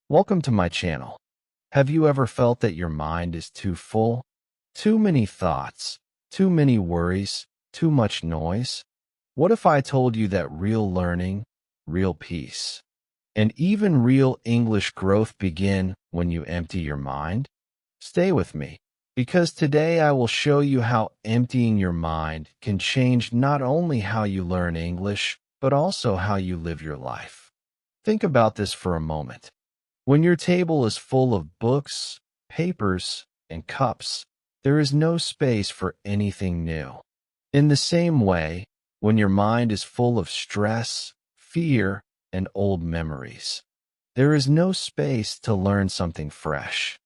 Welcome to my channel. Have you ever felt that your mind is too full? Too many thoughts, too many worries, too much noise? What if I told you that real learning, real peace, and even real English growth begin when you empty your mind? Stay with me, because today I will show you how emptying your mind can change not only how you learn English, but also how you live your life. Think about this for a moment. When your table is full of books, papers, and cups, there is no space for anything new. In the same way, when your mind is full of stress, fear, and old memories, there is no space to learn something fresh.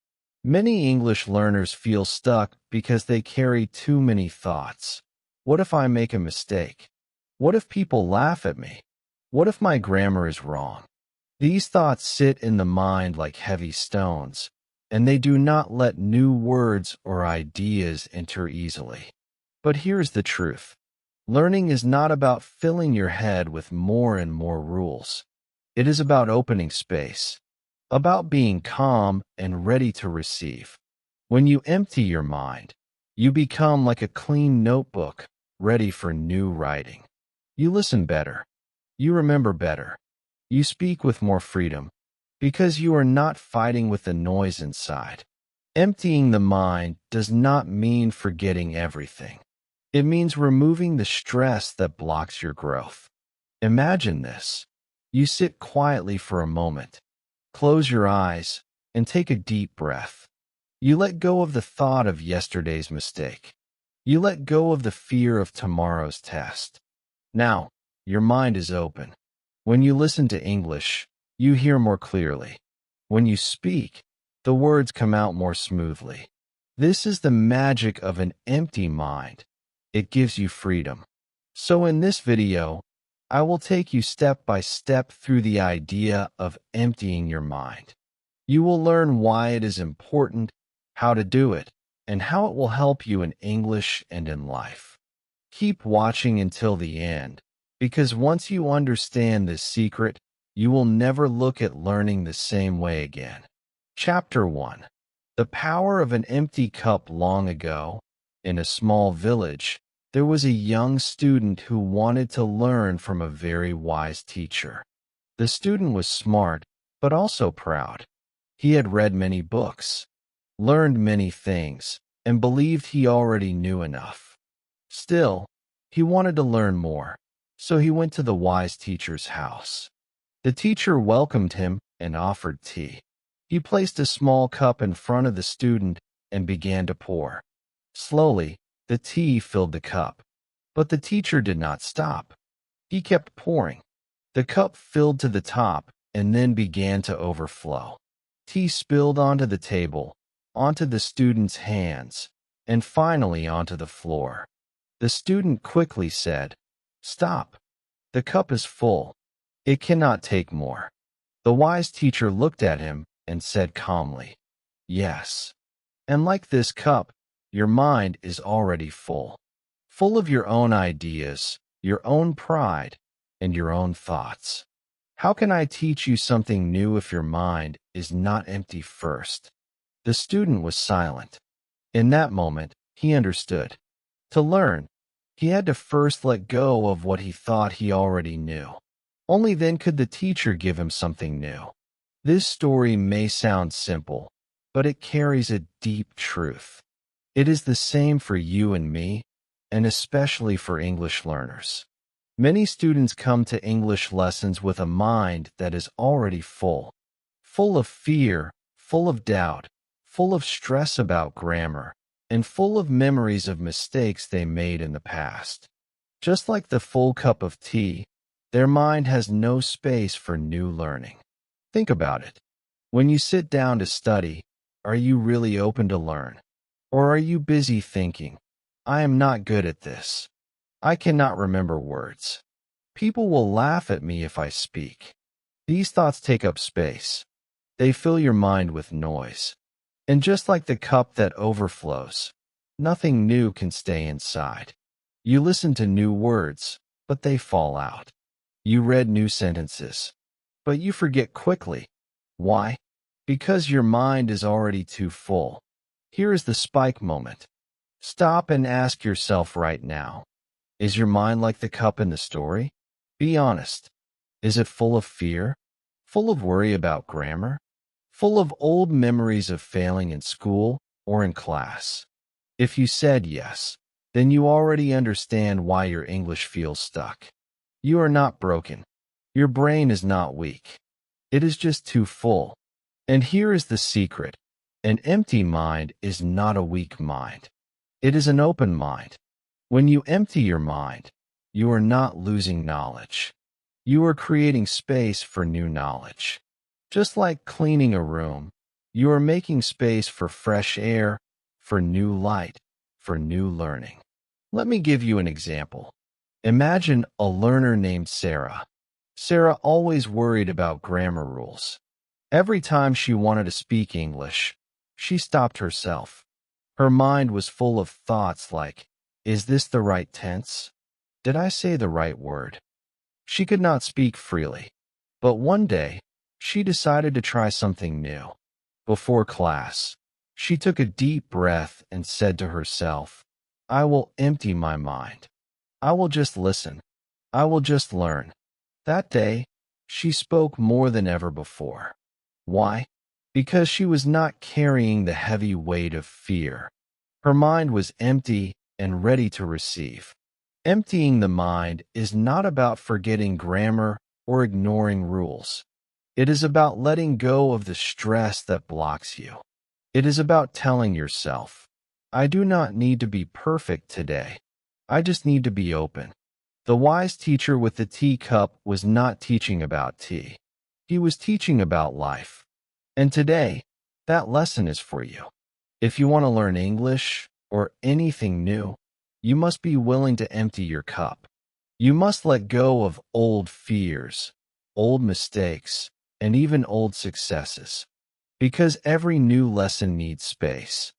Many English learners feel stuck because they carry too many thoughts. What if I make a mistake? What if people laugh at me? What if my grammar is wrong? These thoughts sit in the mind like heavy stones, and they do not let new words or ideas enter easily. But here's the truth. Learning is not about filling your head with more and more rules. It is about opening space, about being calm and ready to receive. When you empty your mind, you become like a clean notebook, ready for new writing. You listen better. You remember better. You speak with more freedom, because you are not fighting with the noise inside. Emptying the mind does not mean forgetting everything. It means removing the stress that blocks your growth. Imagine this. You sit quietly for a moment, close your eyes, and take a deep breath. You let go of the thought of yesterday's mistake. You let go of the fear of tomorrow's test. Now, your mind is open. When you listen to English, you hear more clearly. When you speak, the words come out more smoothly. This is the magic of an empty mind. It gives you freedom. So in this video, I will take you step by step through the idea of emptying your mind. You will learn why it is important, how to do it, and how it will help you in English and in life. Keep watching until the end, because once you understand this secret, you will never look at learning the same way again. Chapter 1. The Power of an Empty Cup. Long ago, in a small village, there was a young student who wanted to learn from a very wise teacher. The student was smart, but also proud. He had read many books, learned many things, and believed he already knew enough. Still, he wanted to learn more, so he went to the wise teacher's house. The teacher welcomed him and offered tea. He placed a small cup in front of the student and began to pour. Slowly, the tea filled the cup, but the teacher did not stop. He kept pouring. The cup filled to the top and then began to overflow. Tea spilled onto the table, onto the student's hands, and finally onto the floor. The student quickly said, "Stop. The cup is full. It cannot take more." The wise teacher looked at him and said calmly, "Yes. And like this cup, your mind is already full. Full of your own ideas, your own pride, and your own thoughts. How can I teach you something new if your mind is not empty first?" The student was silent. In that moment, he understood. To learn, he had to first let go of what he thought he already knew. Only then could the teacher give him something new. This story may sound simple, but it carries a deep truth. It is the same for you and me, and especially for English learners. Many students come to English lessons with a mind that is already full of fear, full of doubt, full of stress about grammar, and full of memories of mistakes they made in the past. Just like the full cup of tea, their mind has no space for new learning. Think about it. When you sit down to study, are you really open to learn? Or are you busy thinking, "I am not good at this. I cannot remember words. People will laugh at me if I speak." These thoughts take up space. They fill your mind with noise. And just like the cup that overflows, nothing new can stay inside. You listen to new words, but they fall out. You read new sentences, but you forget quickly. Why? Because your mind is already too full. Here is the spike moment. Stop and ask yourself right now. Is your mind like the cup in the story? Be honest. Is it full of fear? Full of worry about grammar? Full of old memories of failing in school or in class? If you said yes, then you already understand why your English feels stuck. You are not broken. Your brain is not weak. It is just too full. And here is the secret. An empty mind is not a weak mind. It is an open mind. When you empty your mind, you are not losing knowledge. You are creating space for new knowledge. Just like cleaning a room, you are making space for fresh air, for new light, for new learning. Let me give you an example. Imagine a learner named Sarah. Sarah always worried about grammar rules. Every time she wanted to speak English, she stopped herself. Her mind was full of thoughts like, is this the right tense? Did I say the right word? She could not speak freely. But one day, she decided to try something new. Before class, she took a deep breath and said to herself, I will empty my mind. I will just listen. I will just learn. That day, she spoke more than ever before. Why? Because she was not carrying the heavy weight of fear. Her mind was empty and ready to receive. Emptying the mind is not about forgetting grammar or ignoring rules. It is about letting go of the stress that blocks you. It is about telling yourself, I do not need to be perfect today. I just need to be open. The wise teacher with the teacup was not teaching about tea. He was teaching about life. And today, that lesson is for you. If you want to learn English or anything new, you must be willing to empty your cup. You must let go of old fears, old mistakes, and even old successes. Because every new lesson needs space.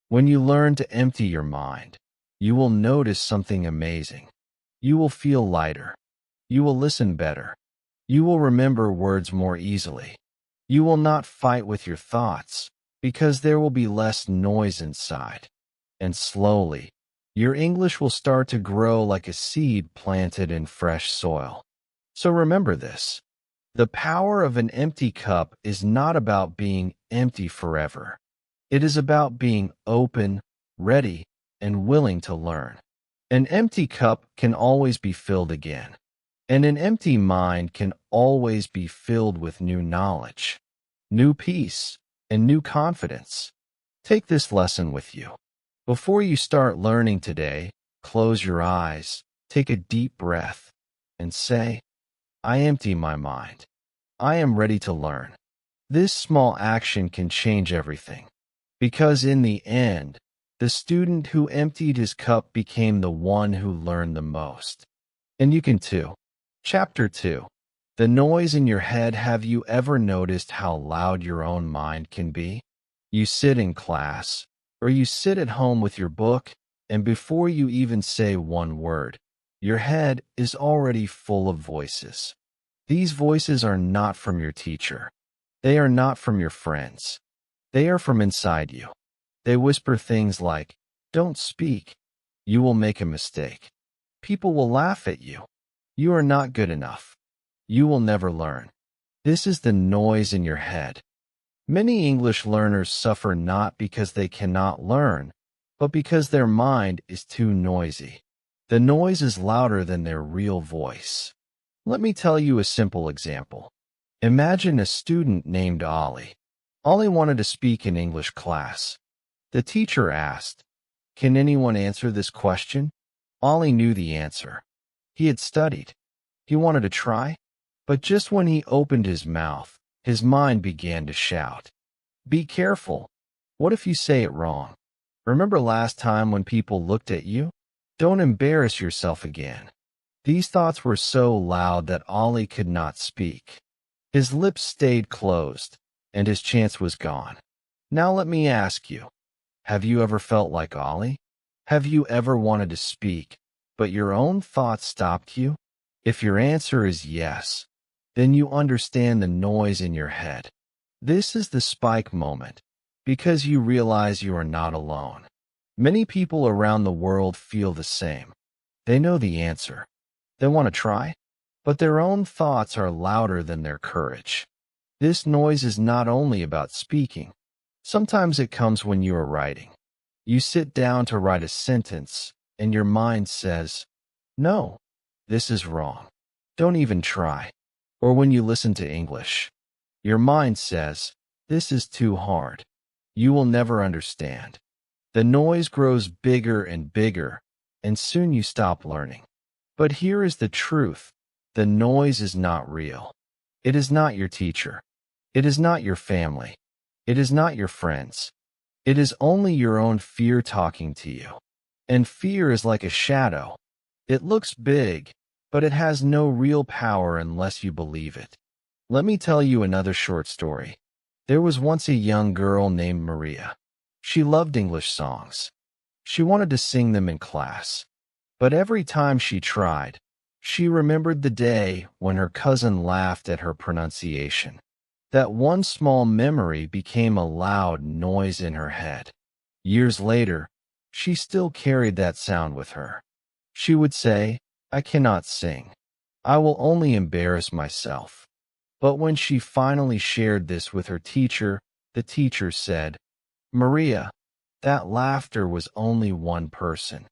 When you learn to empty your mind, you will notice something amazing. You will feel lighter. You will listen better. You will remember words more easily. You will not fight with your thoughts because there will be less noise inside. And slowly, your English will start to grow like a seed planted in fresh soil. So remember this. The power of an empty cup is not about being empty forever. It is about being open, ready, and willing to learn. An empty cup can always be filled again. And an empty mind can always be filled with new knowledge, new peace, and new confidence. Take this lesson with you. Before you start learning today, close your eyes, take a deep breath, and say, I empty my mind. I am ready to learn. This small action can change everything. Because in the end, the student who emptied his cup became the one who learned the most. And you can too. Chapter 2. The noise in your head. Have you ever noticed how loud your own mind can be? You sit in class, or you sit at home with your book, and before you even say one word, your head is already full of voices. These voices are not from your teacher. They are not from your friends. They are from inside you. They whisper things like, don't speak. You will make a mistake. People will laugh at you. You are not good enough. You will never learn. This is the noise in your head. Many English learners suffer not because they cannot learn, but because their mind is too noisy. The noise is louder than their real voice. Let me tell you a simple example. Imagine a student named Ollie. Ollie wanted to speak in English class. The teacher asked, can anyone answer this question? Ollie knew the answer. He had studied. He wanted to try. But just when he opened his mouth, his mind began to shout. Be careful. What if you say it wrong? Remember last time when people looked at you? Don't embarrass yourself again. These thoughts were so loud that Ollie could not speak. His lips stayed closed, and his chance was gone. Now let me ask you, have you ever felt like Ollie? Have you ever wanted to speak, but your own thoughts stopped you? If your answer is yes, then you understand the noise in your head. This is the spike moment, because you realize you are not alone. Many people around the world feel the same. They know the answer. They want to try, but their own thoughts are louder than their courage. This noise is not only about speaking. Sometimes it comes when you are writing. You sit down to write a sentence, and your mind says, "No, this is wrong. Don't even try." Or when you listen to English, your mind says, "This is too hard. You will never understand." The noise grows bigger and bigger, and soon you stop learning. But here is the truth. The noise is not real. It is not your teacher. It is not your family. It is not your friends. It is only your own fear talking to you. And fear is like a shadow. It looks big, but it has no real power unless you believe it. Let me tell you another short story. There was once a young girl named Maria. She loved English songs. She wanted to sing them in class. But every time she tried, she remembered the day when her cousin laughed at her pronunciation. That one small memory became a loud noise in her head. Years later, she still carried that sound with her. She would say, "I cannot sing. I will only embarrass myself." But when she finally shared this with her teacher, the teacher said, "Maria, that laughter was only one person.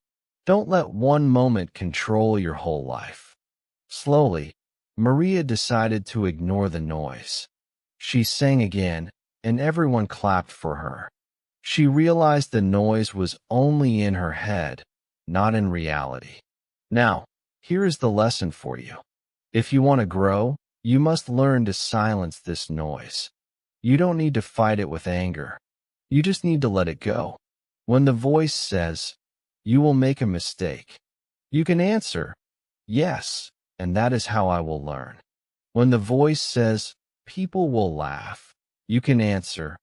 Don't let one moment control your whole life." Slowly, Maria decided to ignore the noise. She sang again, and everyone clapped for her. She realized the noise was only in her head, not in reality. Now, here is the lesson for you. If you want to grow, you must learn to silence this noise. You don't need to fight it with anger. You just need to let it go. When the voice says, "You will make a mistake," you can answer, "Yes, and that is how I will learn." When the voice says, "People will laugh," you can answer,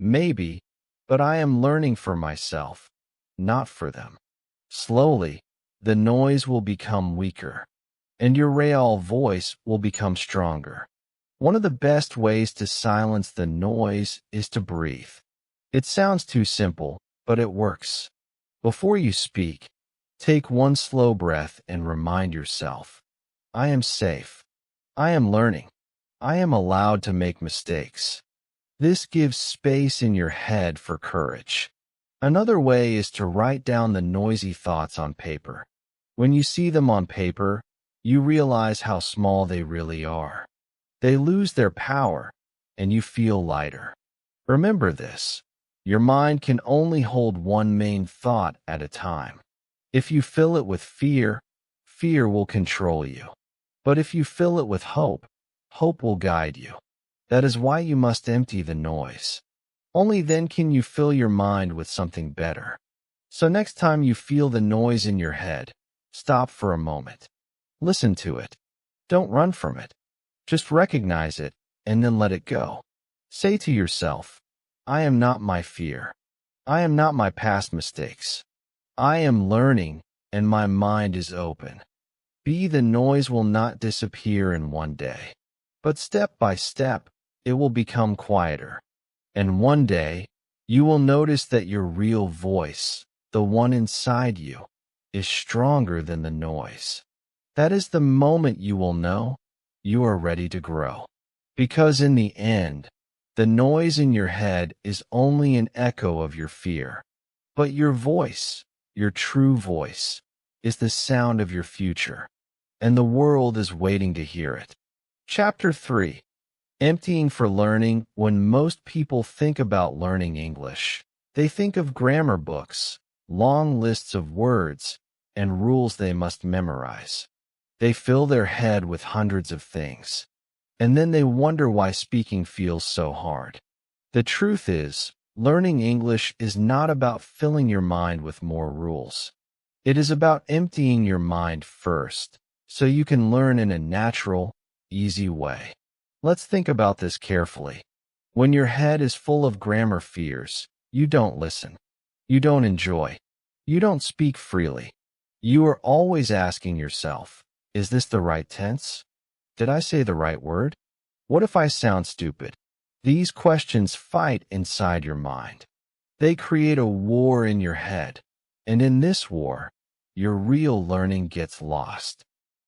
"Maybe, but I am learning for myself, not for them." Slowly, the noise will become weaker, and your real voice will become stronger. One of the best ways to silence the noise is to breathe. It sounds too simple, but it works. Before you speak, take one slow breath and remind yourself, "I am safe. I am learning. I am allowed to make mistakes." This gives space in your head for courage. Another way is to write down the noisy thoughts on paper. When you see them on paper, you realize how small they really are. They lose their power, and you feel lighter. Remember this. Your mind can only hold one main thought at a time. If you fill it with fear, fear will control you. But if you fill it with hope, hope will guide you. That is why you must empty the noise. Only then can you fill your mind with something better. So next time you feel the noise in your head, stop for a moment. Listen to it. Don't run from it. Just recognize it and then let it go. Say to yourself, "I am not my fear. I am not my past mistakes. I am learning and my mind is open." The noise will not disappear in one day, but step by step, it will become quieter. And one day, you will notice that your real voice, the one inside you, is stronger than the noise. That is the moment you will know you are ready to grow. Because in the end, the noise in your head is only an echo of your fear. But your voice, your true voice, is the sound of your future, and the world is waiting to hear it. Chapter 3. Emptying for learning. When most people think about learning English, they think of grammar books, long lists of words, and rules they must memorize. They fill their head with hundreds of things, and then they wonder why speaking feels so hard. The truth is, learning English is not about filling your mind with more rules. It is about emptying your mind first, so you can learn in a natural, easy way. Let's think about this carefully. When your head is full of grammar fears, you don't listen. You don't enjoy. You don't speak freely. You are always asking yourself, is this the right tense? Did I say the right word? What if I sound stupid? These questions fight inside your mind. They create a war in your head, and in this war, your real learning gets lost.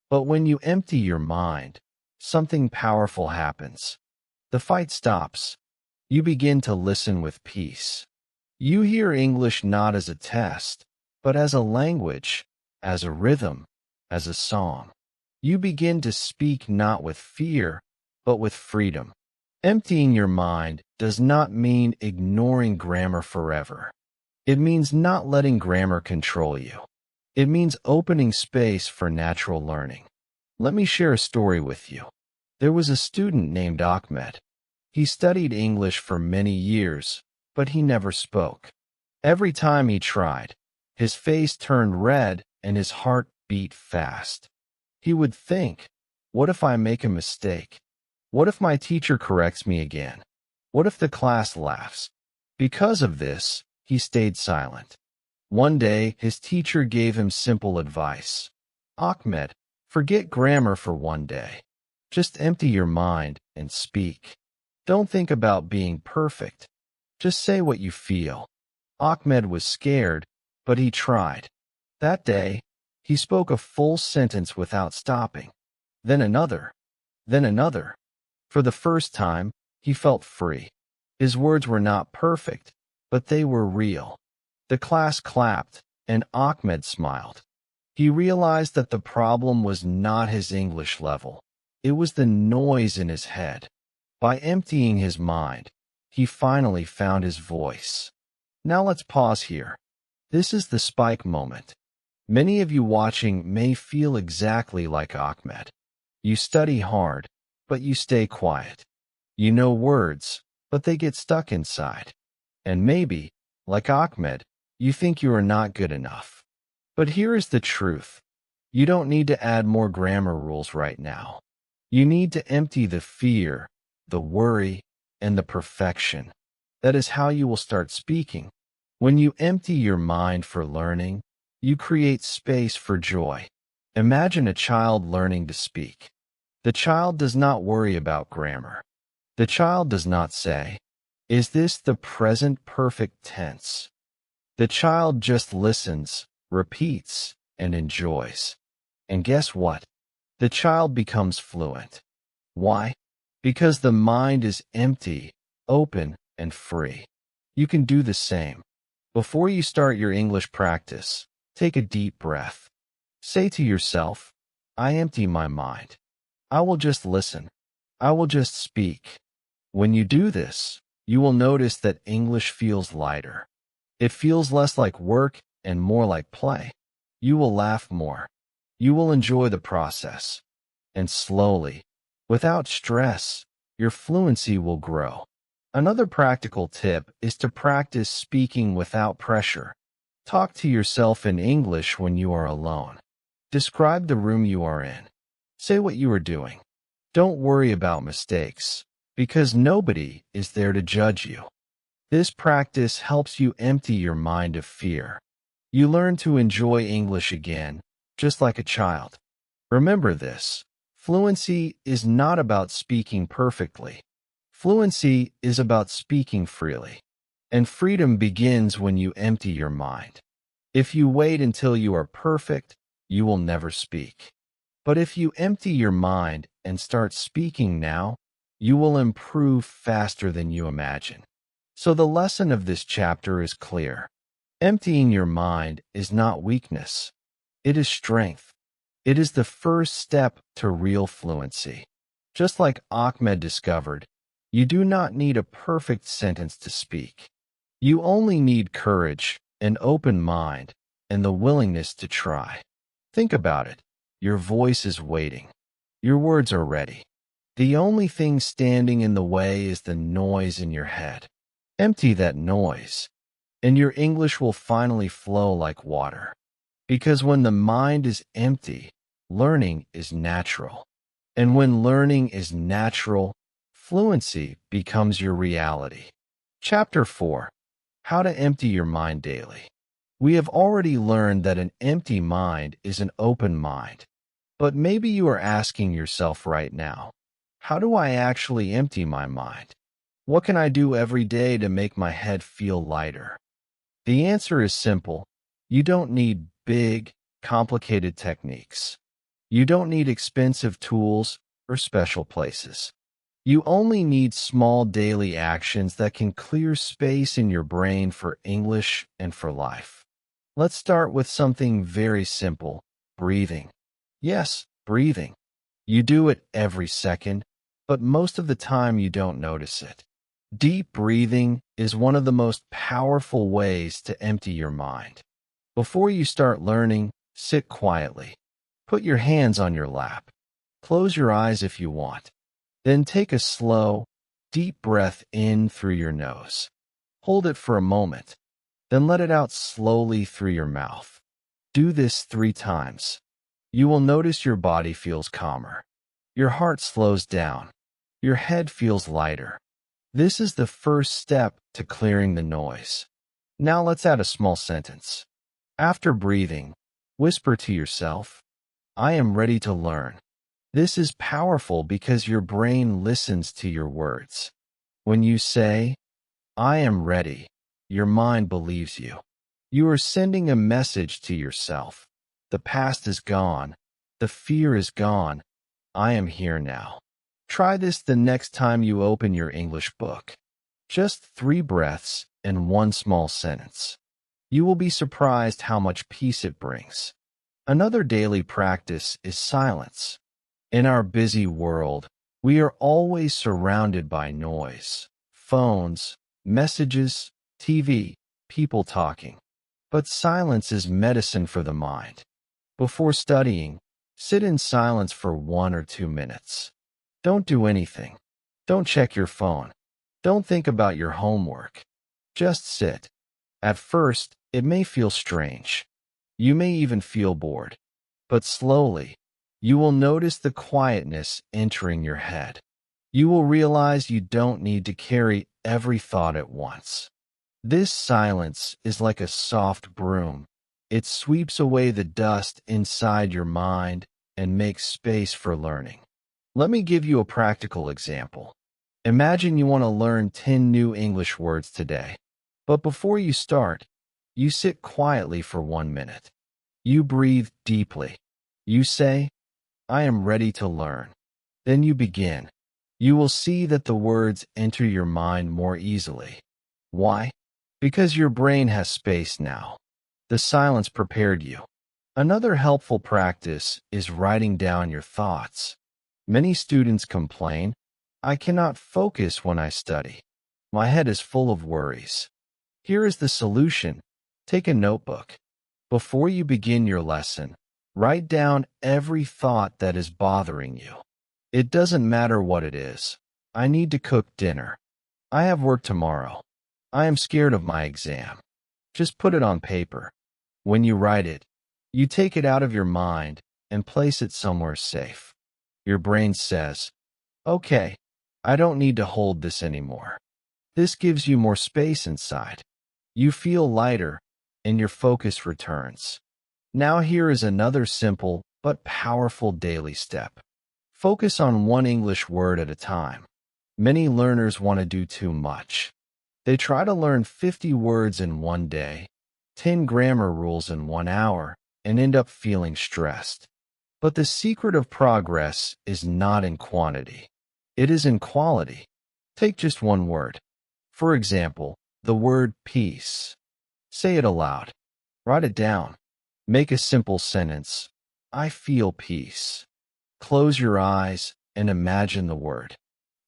But when you empty your mind, something powerful happens. The fight stops. You begin to listen with peace. You hear English not as a test, but as a language, as a rhythm, as a song. You begin to speak not with fear, but with freedom. Emptying your mind does not mean ignoring grammar forever. It means not letting grammar control you. It means opening space for natural learning. Let me share a story with you. There was a student named Ahmed. He studied English for many years, but he never spoke. Every time he tried, his face turned red and his heart beat fast. He would think, what if I make a mistake? What if my teacher corrects me again? What if the class laughs? Because of this, he stayed silent. One day, his teacher gave him simple advice. Ahmed, forget grammar for one day. Just empty your mind and speak. Don't think about being perfect. Just say what you feel. Ahmed was scared, but he tried. That day, he spoke a full sentence without stopping. Then another. Then another. For the first time, he felt free. His words were not perfect, but they were real. The class clapped, and Ahmed smiled. He realized that the problem was not his English level. It was the noise in his head. By emptying his mind, he finally found his voice. Now let's pause here. This is the spike moment. Many of you watching may feel exactly like Ahmed. You study hard, but you stay quiet. You know words, but they get stuck inside. And maybe, like Ahmed, you think you are not good enough. But here is the truth. You don't need to add more grammar rules right now. You need to empty the fear, the worry, and the perfection. That is how you will start speaking. When you empty your mind for learning, you create space for joy. Imagine a child learning to speak. The child does not worry about grammar. The child does not say, "Is this the present perfect tense?" The child just listens, repeats, and enjoys. And guess what? The child becomes fluent. Why? Because the mind is empty, open, and free. You can do the same. Before you start your English practice, take a deep breath. Say to yourself, I empty my mind. I will just listen. I will just speak. When you do this, you will notice that English feels lighter. It feels less like work and more like play. You will laugh more. You will enjoy the process. And slowly, without stress, your fluency will grow. Another practical tip is to practice speaking without pressure. Talk to yourself in English when you are alone. Describe the room you are in. Say what you are doing. Don't worry about mistakes, because nobody is there to judge you. This practice helps you empty your mind of fear. You learn to enjoy English again, just like a child. Remember this. Fluency is not about speaking perfectly. Fluency is about speaking freely. And freedom begins when you empty your mind. If you wait until you are perfect, you will never speak. But if you empty your mind and start speaking now, you will improve faster than you imagine. So the lesson of this chapter is clear. Emptying your mind is not weakness. It is strength. It is the first step to real fluency. Just like Ahmed discovered, you do not need a perfect sentence to speak. You only need courage, an open mind, and the willingness to try. Think about it. Your voice is waiting. Your words are ready. The only thing standing in the way is the noise in your head. Empty that noise, and your English will finally flow like water. Because when the mind is empty, learning is natural. And when learning is natural, fluency becomes your reality. Chapter 4. How to empty your mind daily. We have already learned that an empty mind is an open mind. But maybe you are asking yourself right now, how do I actually empty my mind? What can I do every day to make my head feel lighter? The answer is simple. You don't need big, complicated techniques. You don't need expensive tools or special places. You only need small daily actions that can clear space in your brain for English and for life. Let's start with something very simple, breathing. Yes, breathing. You do it every second, but most of the time you don't notice it. Deep breathing is one of the most powerful ways to empty your mind. Before you start learning, sit quietly. Put your hands on your lap. Close your eyes if you want. Then take a slow, deep breath in through your nose. Hold it for a moment. Then let it out slowly through your mouth. Do this 3 times. You will notice your body feels calmer. Your heart slows down. Your head feels lighter. This is the first step to clearing the noise. Now let's add a small sentence. After breathing, whisper to yourself, I am ready to learn. This is powerful because your brain listens to your words. When you say, I am ready, your mind believes you. You are sending a message to yourself. The past is gone. The fear is gone. I am here now. Try this the next time you open your English book. Just 3 breaths and 1 small sentence. You will be surprised how much peace it brings. Another daily practice is silence. In our busy world, we are always surrounded by noise, phones, messages, TV, people talking. But silence is medicine for the mind. Before studying, sit in silence for 1 or 2 minutes. Don't do anything. Don't check your phone. Don't think about your homework. Just sit. At first, it may feel strange. You may even feel bored. But slowly, you will notice the quietness entering your head. You will realize you don't need to carry every thought at once. This silence is like a soft broom. It sweeps away the dust inside your mind and makes space for learning. Let me give you a practical example. Imagine you want to learn 10 new English words today. But before you start, you sit quietly for 1 minute. You breathe deeply. You say, I am ready to learn. Then you begin. You will see that the words enter your mind more easily. Why? Because your brain has space now. The silence prepared you. Another helpful practice is writing down your thoughts. Many students complain, I cannot focus when I study. My head is full of worries. Here is the solution. Take a notebook. Before you begin your lesson, write down every thought that is bothering you. It doesn't matter what it is. I need to cook dinner. I have work tomorrow. I am scared of my exam. Just put it on paper. When you write it, you take it out of your mind and place it somewhere safe. Your brain says, okay, I don't need to hold this anymore. This gives you more space inside. You feel lighter and your focus returns. Now here is another simple but powerful daily step. Focus on 1 English word at a time. Many learners want to do too much. They try to learn 50 words in 1 day, 10 grammar rules in 1 hour, and end up feeling stressed. But the secret of progress is not in quantity. It is in quality. Take just 1 word. For example, the word peace. Say it aloud. Write it down. Make a simple sentence. I feel peace. Close your eyes and imagine the word.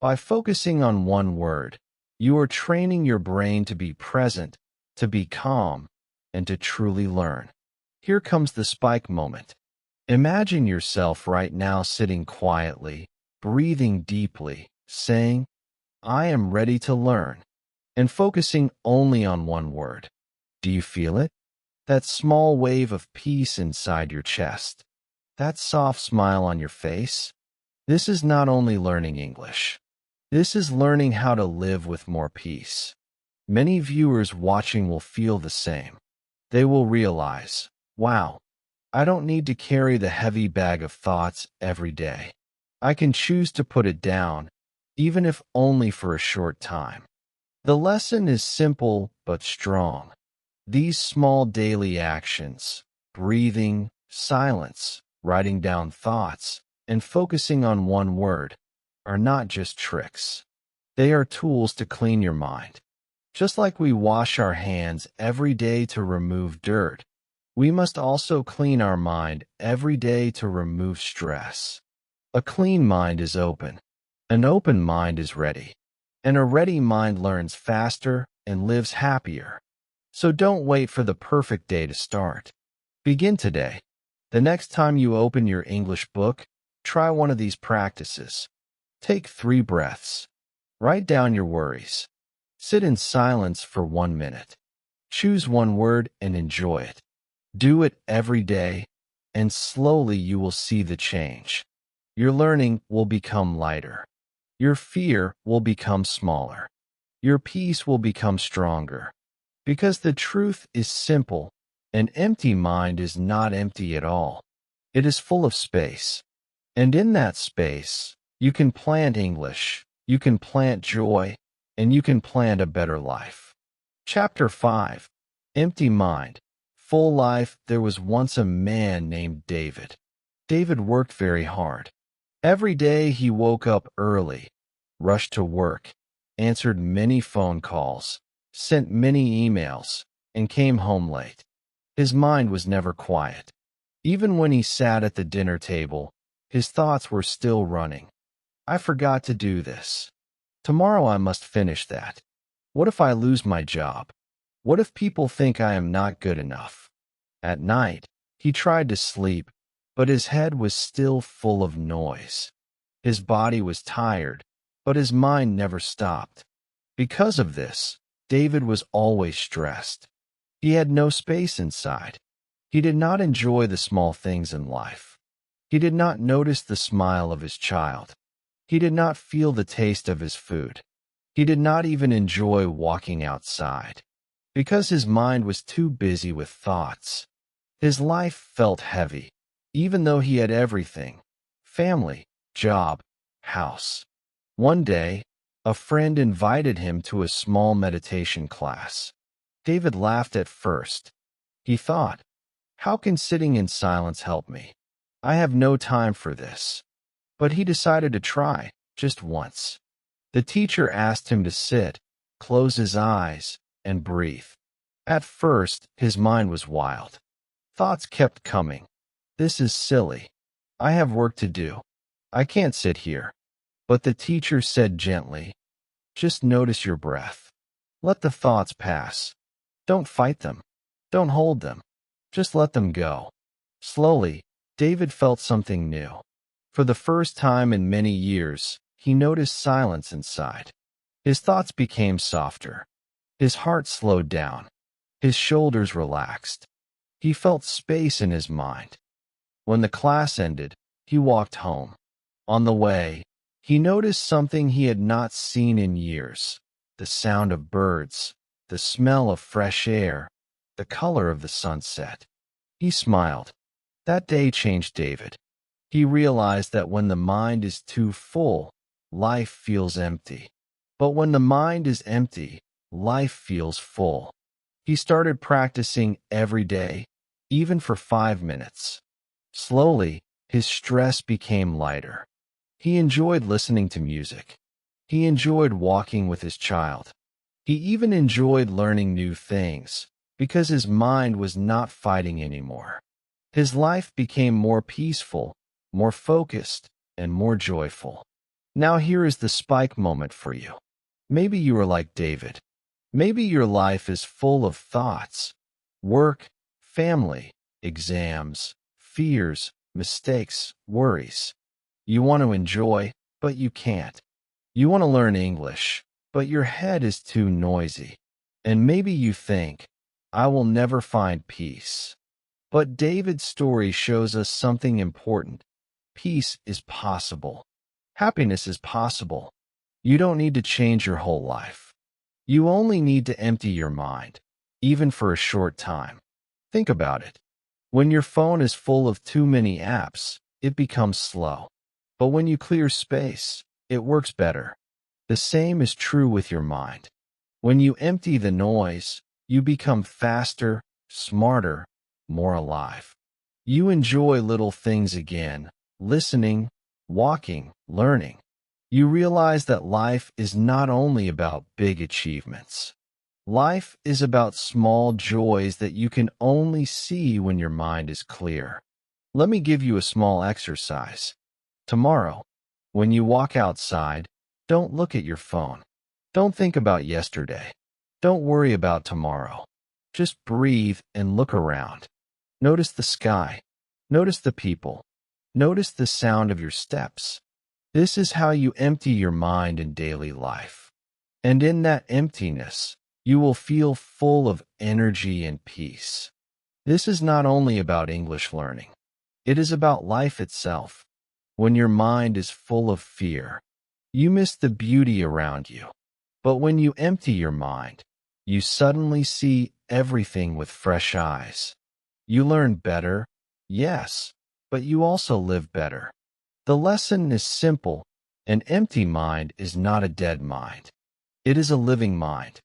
By focusing on 1 word, you are training your brain to be present, to be calm, and to truly learn. Here comes the spike moment. Imagine yourself right now sitting quietly, breathing deeply, saying, I am ready to learn, and focusing only on 1 word. Do you feel it? That small wave of peace inside your chest. That soft smile on your face. This is not only learning English. This is learning how to live with more peace. Many viewers watching will feel the same. They will realize, wow, I don't need to carry the heavy bag of thoughts every day. I can choose to put it down even if only for a short time. The lesson is simple but strong. These small daily actions, breathing, silence, writing down thoughts, and focusing on one word, are not just tricks. They are tools to clean your mind. Just like we wash our hands every day to remove dirt, we must also clean our mind every day to remove stress. A clean mind is open. An open mind is ready. And a ready mind learns faster and lives happier. So don't wait for the perfect day to start. Begin today. The next time you open your English book, try one of these practices. Take 3 breaths. Write down your worries. Sit in silence for 1 minute. Choose one word and enjoy it. Do it every day, and slowly you will see the change. Your learning will become lighter. Your fear will become smaller. Your peace will become stronger. Because the truth is simple, an empty mind is not empty at all. It is full of space. And in that space, you can plant English, you can plant joy, and you can plant a better life. Chapter 5. Empty Mind. Full Life. There was once a man named David. David worked very hard. Every day he woke up early, rushed to work, answered many phone calls, sent many emails, and came home late. His mind was never quiet. Even when he sat at the dinner table, his thoughts were still running. I forgot to do this. Tomorrow I must finish that. What if I lose my job? What if people think I am not good enough? At night, he tried to sleep, but his head was still full of noise. His body was tired, but his mind never stopped. Because of this, David was always stressed. He had no space inside. He did not enjoy the small things in life. He did not notice the smile of his child. He did not feel the taste of his food. He did not even enjoy walking outside. Because his mind was too busy with thoughts. His life felt heavy, even though he had everything: family, job, house. One day, a friend invited him to a small meditation class. David laughed at first. He thought, how can sitting in silence help me? I have no time for this. But he decided to try, just once. The teacher asked him to sit, close his eyes, and breathe. At first, his mind was wild. Thoughts kept coming. This is silly. I have work to do. I can't sit here. But the teacher said gently, just notice your breath. Let the thoughts pass. Don't fight them. Don't hold them. Just let them go. Slowly, David felt something new. For the first time in many years, he noticed silence inside. His thoughts became softer. His heart slowed down. His shoulders relaxed. He felt space in his mind. When the class ended, he walked home. On the way, he noticed something he had not seen in years: the sound of birds, the smell of fresh air, the color of the sunset. He smiled. That day changed David. He realized that when the mind is too full, life feels empty. But when the mind is empty, life feels full. He started practicing every day, even for 5 minutes. Slowly, his stress became lighter. He enjoyed listening to music. He enjoyed walking with his child. He even enjoyed learning new things, because his mind was not fighting anymore. His life became more peaceful, more focused, and more joyful. Now here is the spike moment for you. Maybe you are like David. Maybe your life is full of thoughts: work, family, exams, fears, mistakes, worries. You want to enjoy, but you can't. You want to learn English, but your head is too noisy. And maybe you think, I will never find peace. But David's story shows us something important. Peace is possible. Happiness is possible. You don't need to change your whole life. You only need to empty your mind, even for a short time. Think about it. When your phone is full of too many apps, it becomes slow. But when you clear space, it works better. The same is true with your mind. When you empty the noise, you become faster, smarter, more alive. You enjoy little things again, listening, walking, learning. You realize that life is not only about big achievements. Life is about small joys that you can only see when your mind is clear. Let me give you a small exercise. Tomorrow, when you walk outside, don't look at your phone. Don't think about yesterday. Don't worry about tomorrow. Just breathe and look around. Notice the sky. Notice the people. Notice the sound of your steps. This is how you empty your mind in daily life. And in that emptiness, you will feel full of energy and peace. This is not only about English learning. It is about life itself. When your mind is full of fear, you miss the beauty around you. But when you empty your mind, you suddenly see everything with fresh eyes. You learn better, yes, but you also live better. The lesson is simple. An empty mind is not a dead mind. It is a living mind.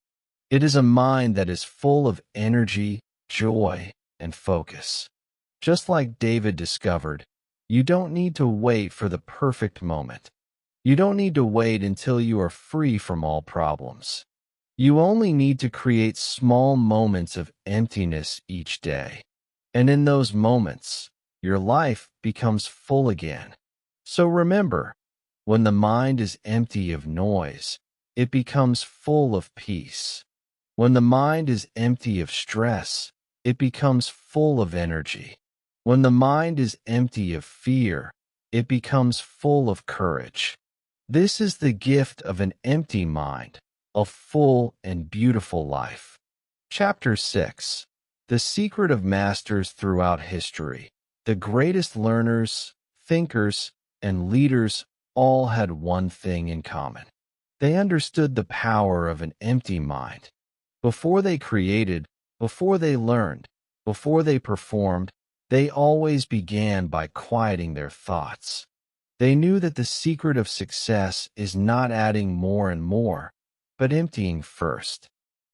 It is a mind that is full of energy, joy, and focus. Just like David discovered, you don't need to wait for the perfect moment. You don't need to wait until you are free from all problems. You only need to create small moments of emptiness each day. And in those moments, your life becomes full again. So remember, when the mind is empty of noise, it becomes full of peace. When the mind is empty of stress, it becomes full of energy. When the mind is empty of fear, it becomes full of courage. This is the gift of an empty mind, a full and beautiful life. Chapter 6. The secret of masters throughout history. The greatest learners, thinkers, and leaders all had one thing in common. They understood the power of an empty mind. Before they created, before they learned, before they performed, they always began by quieting their thoughts. They knew that the secret of success is not adding more and more, but emptying first.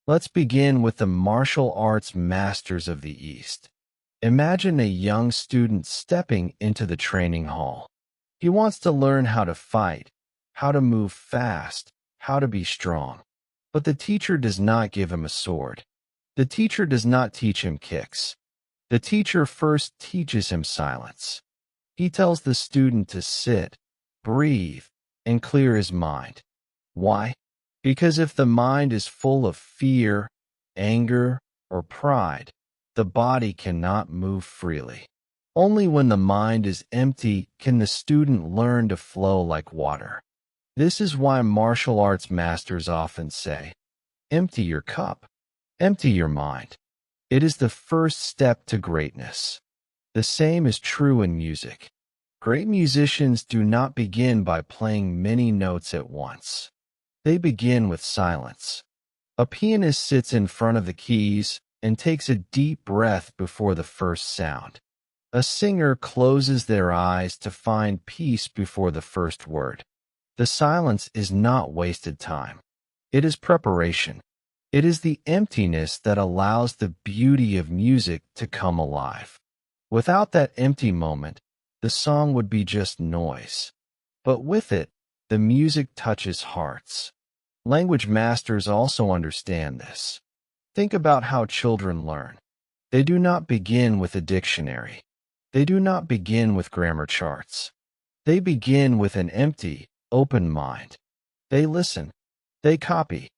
Let's begin with the martial arts masters of the East. Imagine a young student stepping into the training hall. He wants to learn how to fight, how to move fast, how to be strong. But the teacher does not give him a sword. The teacher does not teach him kicks. The teacher first teaches him silence. He tells the student to sit, breathe, and clear his mind. Why? Because if the mind is full of fear, anger, or pride, the body cannot move freely. Only when the mind is empty can the student learn to flow like water. This is why martial arts masters often say, empty your cup, empty your mind. It is the first step to greatness. The same is true in music. Great musicians do not begin by playing many notes at once. They begin with silence. A pianist sits in front of the keys and takes a deep breath before the first sound. A singer closes their eyes to find peace before the first word. The silence is not wasted time. It is preparation. It is the emptiness that allows the beauty of music to come alive. Without that empty moment, the song would be just noise. But with it, the music touches hearts. Language masters also understand this. Think about how children learn. They do not begin with a dictionary. They do not begin with grammar charts. They begin with an empty, open mind. They listen. They copy.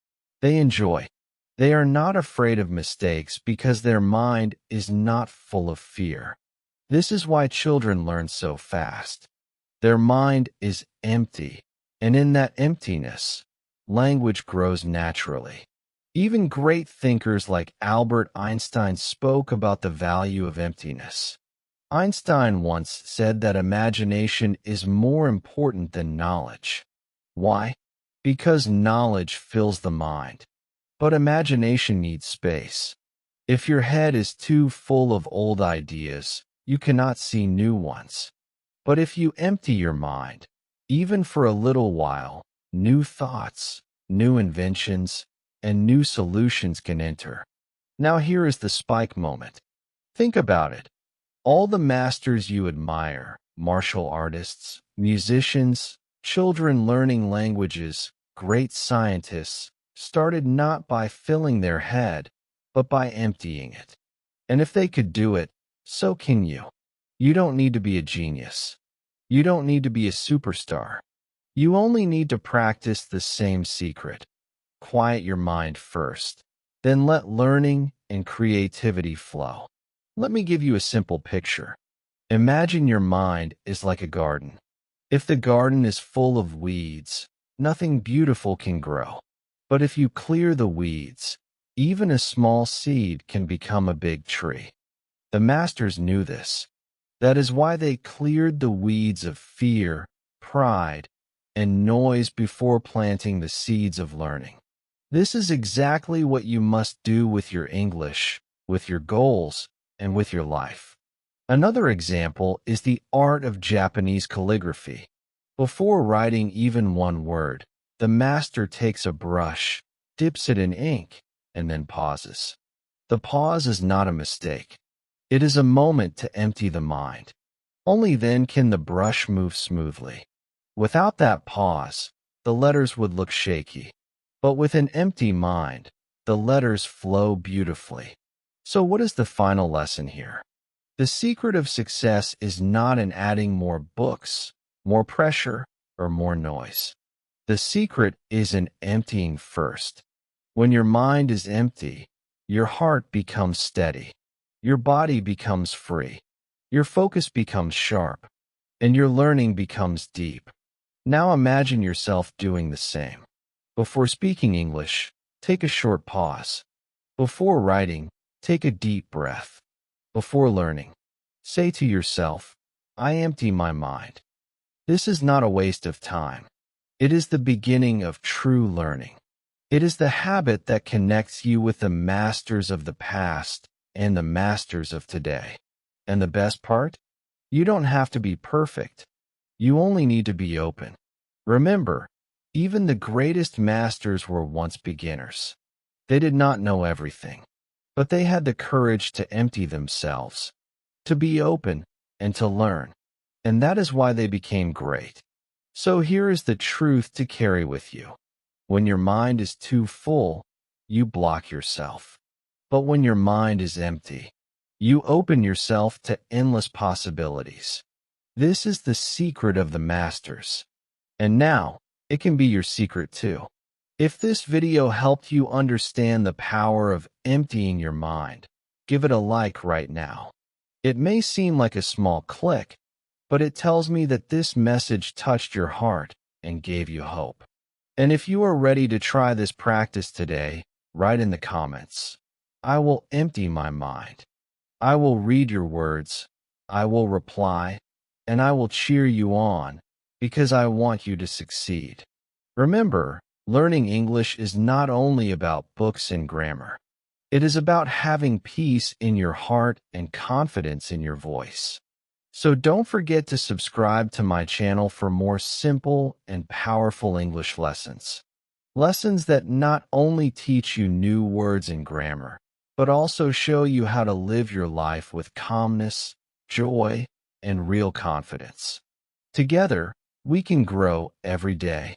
They enjoy. They are not afraid of mistakes because their mind is not full of fear. This is why children learn so fast. Their mind is empty, and in that emptiness, language grows naturally. Even great thinkers like Albert Einstein spoke about the value of emptiness. Einstein once said that imagination is more important than knowledge. Why? Because knowledge fills the mind, but imagination needs space. If your head is too full of old ideas, you cannot see new ones. But if you empty your mind, even for a little while, new thoughts, new inventions, and new solutions can enter. Now here is the spike moment. Think about it. All the masters you admire, martial artists, musicians, children learning languages, great scientists, started not by filling their head, but by emptying it. And if they could do it, so can you. You don't need to be a genius. You don't need to be a superstar. You only need to practice the same secret. Quiet your mind first, then let learning and creativity flow. Let me give you a simple picture. Imagine your mind is like a garden. If the garden is full of weeds, nothing beautiful can grow. But if you clear the weeds, even a small seed can become a big tree. The masters knew this. That is why they cleared the weeds of fear, pride, and noise before planting the seeds of learning. This is exactly what you must do with your English, with your goals, and with your life. Another example is the art of Japanese calligraphy. Before writing even one word, the master takes a brush, dips it in ink, and then pauses. The pause is not a mistake. It is a moment to empty the mind. Only then can the brush move smoothly. Without that pause, the letters would look shaky. But with an empty mind, the letters flow beautifully. So what is the final lesson here? The secret of success is not in adding more books, more pressure, or more noise. The secret is in emptying first. When your mind is empty, your heart becomes steady. Your body becomes free. Your focus becomes sharp. And your learning becomes deep. Now imagine yourself doing the same. Before speaking English, take a short pause. Before writing, take a deep breath. Before learning, say to yourself, I empty my mind. This is not a waste of time. It is the beginning of true learning. It is the habit that connects you with the masters of the past and the masters of today. And the best part? You don't have to be perfect. You only need to be open. Remember, even the greatest masters were once beginners. They did not know everything, but they had the courage to empty themselves, to be open, and to learn. And that is why they became great. So here is the truth to carry with you. When your mind is too full, you block yourself. But when your mind is empty, you open yourself to endless possibilities. This is the secret of the masters. And now, it can be your secret too. If this video helped you understand the power of emptying your mind, give it a like right now. It may seem like a small click, but it tells me that this message touched your heart and gave you hope. And if you are ready to try this practice today, write in the comments, I will empty my mind. I will read your words, I will reply, and I will cheer you on because I want you to succeed. Remember, learning English is not only about books and grammar. It is about having peace in your heart and confidence in your voice. So don't forget to subscribe to my channel for more simple and powerful English lessons. Lessons that not only teach you new words and grammar, but also show you how to live your life with calmness, joy, and real confidence. Together, we can grow every day.